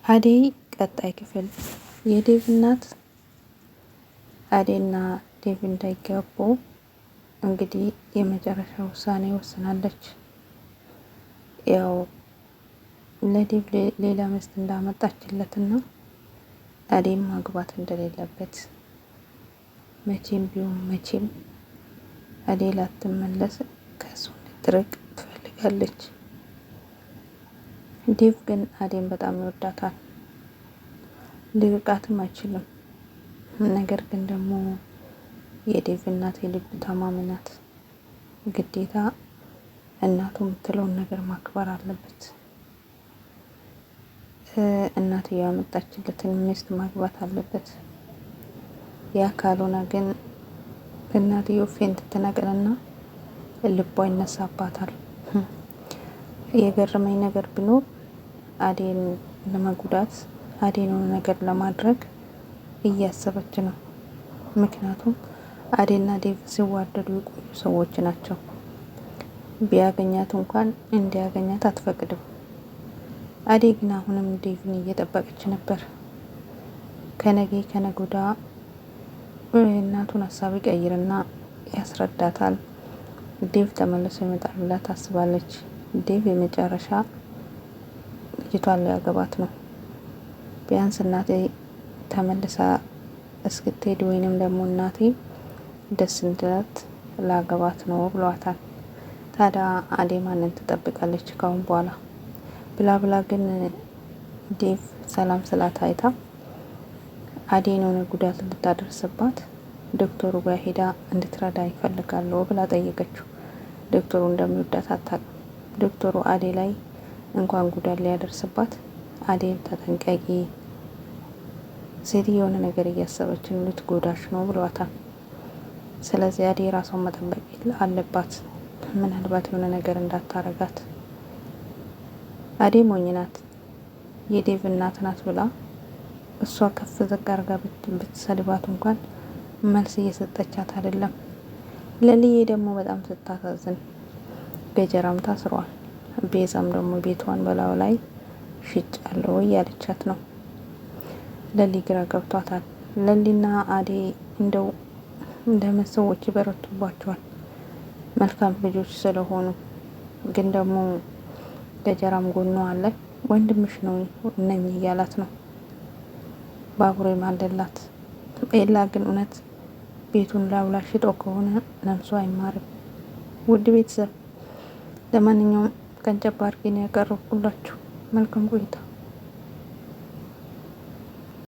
አደይ ቀጣይ ክፍል። የዴቭ እናት አደይና ዴቭ እንዳይጋቡ እንግዲህ የመጨረሻ ውሳኔ ወስናለች። ያው ለዴቭ ሌላ ሚስት እንዳመጣችለትና አደይም ማግባት እንደሌለበት መቼም ቢሆን መቼም አደይ ላትመለስ ከሱ እንድትርቅ ትፈልጋለች። ዴቭ ግን አደይን በጣም ይወዳታል፣ ሊርቃትም አይችልም። ነገር ግን ደግሞ የዴቭ እናት የልብ ታማሚ ናት። ግዴታ እናቱ የምትለውን ነገር ማክበር አለበት። እናትየው ያመጣችለትን ሚስት ማግባት አለበት። ያ ካልሆነ ግን እናትየው ፌንት ትነቅልና ልቧ ይነሳባታል። የገረመኝ ነገር ቢኖር አደይን ለመጉዳት አደይን ነገር ለማድረግ እያሰበች ነው። ምክንያቱም አደይና ዴቭ ሲዋደዱ የቆዩ ሰዎች ናቸው። ቢያገኛት እንኳን እንዲያገኛት አትፈቅድም። አደይ ግን አሁንም ዴቭን እየጠበቀች ነበር። ከነገ ከነጎዳ እናቱን ሀሳብ ይቀይርና ያስረዳታል። ዴቭ ተመልሶ ይመጣል ብላ ታስባለች። ዴቭ የመጨረሻ ልጅቷን ሊያገባት ነው። ቢያንስ እናቴ ተመልሳ እስክትሄድ ወይንም ደግሞ እናቴ ደስ እንድላት ላገባት ነው ብሏታል። ታዲያ አደይ ማንን ትጠብቃለች ካሁን በኋላ? ብላ ግን ዴቭ ሰላም ስላታይታ አደይን የሆነ ጉዳት ልታደርስባት ዶክተሩ ጋር ሄዳ እንድትረዳ ይፈልጋለሁ ብላ ጠየቀችው። ዶክተሩ እንደሚወዳት አታውቅም። ዶክተሩ አደይ ላይ እንኳን ጉዳት ሊያደርስባት አደይን ተጠንቀቂ፣ ሴት የሆነ ነገር እያሰበች ልትጎዳሽ ነው ብሏታል። ስለዚህ አደይ ራሷን መጠበቅ አለባት፣ ምናልባት የሆነ ነገር እንዳታረጋት። አደይ ሞኝ ናት። የዴቭ እናት ናት ብላ እሷ ከፍ ዝቅ አርጋ ብትሰድባት እንኳን መልስ እየሰጠቻት አይደለም። ለልዬ ደግሞ በጣም ስታሳዝን ገጀራም ታስሯል። ቤዛም ደግሞ ቤቷን በላዩ ላይ ሽጫለሁ እያለቻት ነው። ለሊ ግራ ገብቷታል። ለሊና አደይ እንደው እንደምን ሰዎች ይበረቱባቸዋል መልካም ልጆች ስለሆኑ። ግን ደግሞ ገጀራም ጎኗ አለ። ወንድምሽ ነው ነኝ እያላት ነው። ባቡሬ ማለላት። ኤላ ግን እውነት ቤቱን ላውላ ሽጦ ከሆነ ነፍሱ አይማርም። ውድ ቤተሰብ ለማንኛውም ቀንጨብ አድርጌ ነው ያቀረብኩላችሁ። መልካም ቆይታ።